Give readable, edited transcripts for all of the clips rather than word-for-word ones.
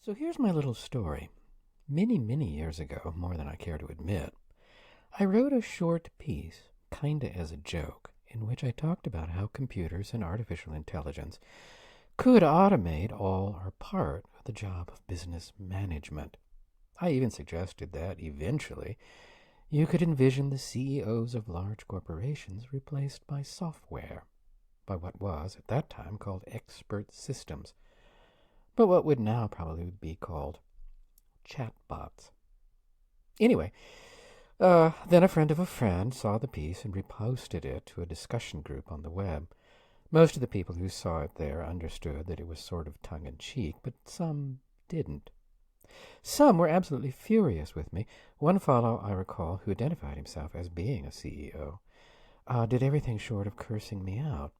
So here's my little story. Many, many years ago, more than I care to admit, I wrote a short piece, kinda as a joke, in which I talked about how computers and artificial intelligence could automate all or part of the job of business management. I even suggested that, eventually, you could envision the CEOs of large corporations replaced by software, by what was, at that time, called expert systems, but what would now probably be called chatbots. Anyway, then a friend of a friend saw the piece and reposted it to a discussion group on the web. Most of the people who saw it there understood that it was sort of tongue-in-cheek, but some didn't. Some were absolutely furious with me. One fellow, I recall, who identified himself as being a CEO, did everything short of cursing me out.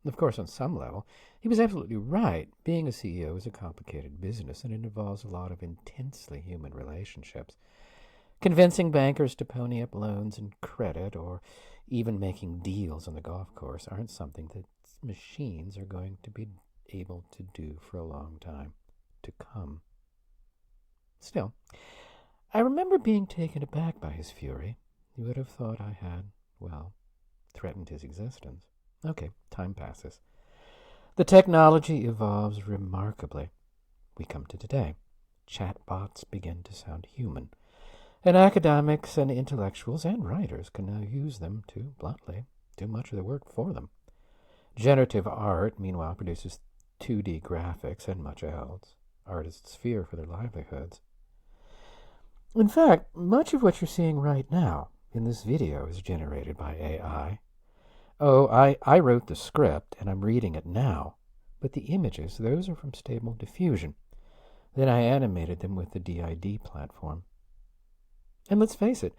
Of course, on some level, he was absolutely right. Being a CEO is a complicated business, and it involves a lot of intensely human relationships. Convincing bankers to pony up loans and credit, or even making deals on the golf course, aren't something that machines are going to be able to do for a long time to come. Still, I remember being taken aback by his fury. You would have thought I had, well, threatened his existence. Okay, time passes. The technology evolves remarkably. We come to today. Chatbots begin to sound human, and academics and intellectuals and writers can now use them to, bluntly, do much of the work for them. Generative art, meanwhile, produces 2D graphics and much else. Artists fear for their livelihoods. In fact, much of what you're seeing right now in this video is generated by AI. Oh, I wrote the script, and I'm reading it now, but the images, those are from Stable Diffusion. Then I animated them with the DID platform. And let's face it,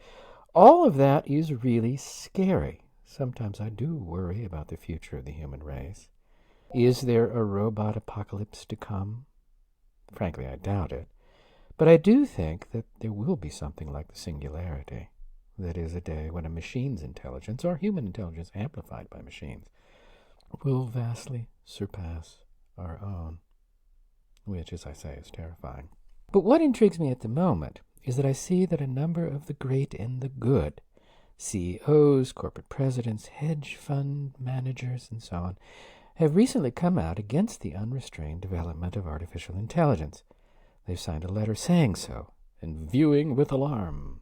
all of that is really scary. Sometimes I do worry about the future of the human race. Is there a robot apocalypse to come? Frankly, I doubt it. But I do think that there will be something like the singularity. That is, a day when a machine's intelligence, or human intelligence amplified by machines, will vastly surpass our own, which, as I say, is terrifying. But what intrigues me at the moment is that I see that a number of the great and the good, CEOs, corporate presidents, hedge fund managers, and so on, have recently come out against the unrestrained development of artificial intelligence. They've signed a letter saying so, and viewing with alarm.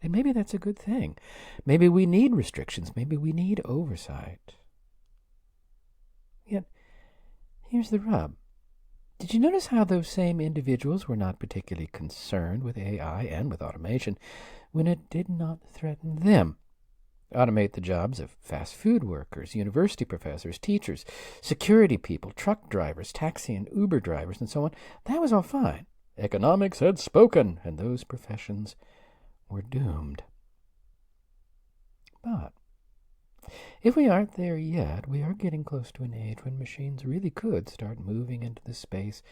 And maybe that's a good thing. Maybe we need restrictions. Maybe we need oversight. Yet, here's the rub. Did you notice how those same individuals were not particularly concerned with AI and with automation when it did not threaten them? Automate the jobs of fast food workers, university professors, teachers, security people, truck drivers, taxi and Uber drivers, and so on. That was all fine. Economics had spoken, and those professions were doomed. But if we aren't there yet, we are getting close to an age when machines really could start moving into the space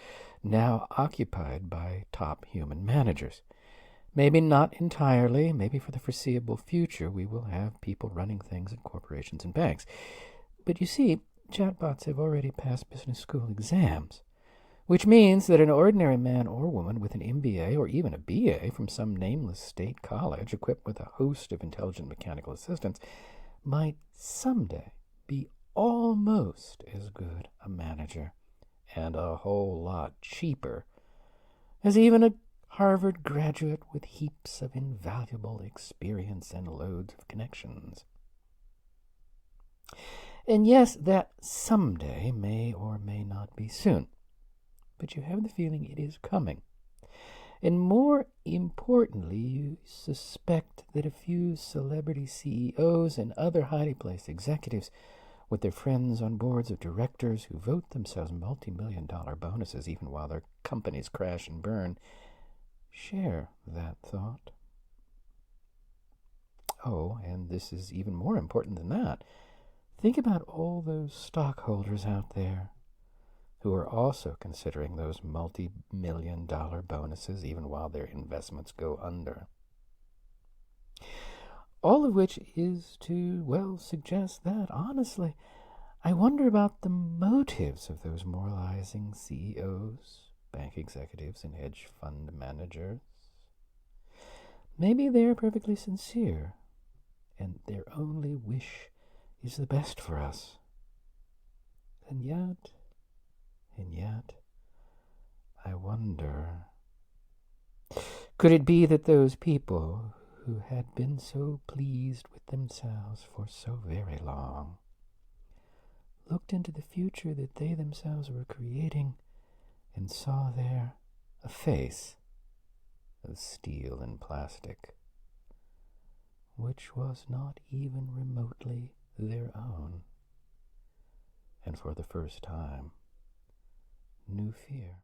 now occupied by top human managers. Maybe not entirely, maybe for the foreseeable future we will have people running things at corporations and banks. But you see, chatbots have already passed business school exams, which means that an ordinary man or woman with an MBA or even a BA from some nameless state college equipped with a host of intelligent mechanical assistants might someday be almost as good a manager, and a whole lot cheaper, as even a Harvard graduate with heaps of invaluable experience and loads of connections. And yes, that someday may or may not be soon, but you have the feeling it is coming. And more importantly, you suspect that a few celebrity CEOs and other highly placed executives with their friends on boards of directors who vote themselves multi-million-dollar bonuses even while their companies crash and burn share that thought. Oh, and this is even more important than that. Think about all those stockholders out there who are also considering those multi-million-dollar bonuses even while their investments go under. All of which is to, well, suggest that, honestly, I wonder about the motives of those moralizing CEOs bank executives and hedge fund managers. Maybe they're perfectly sincere, and their only wish is the best for us. And yet, I wonder, could it be that those people who had been so pleased with themselves for so very long looked into the future that they themselves were creating and saw there a face of steel and plastic, which was not even remotely their own, and for the first time knew fear?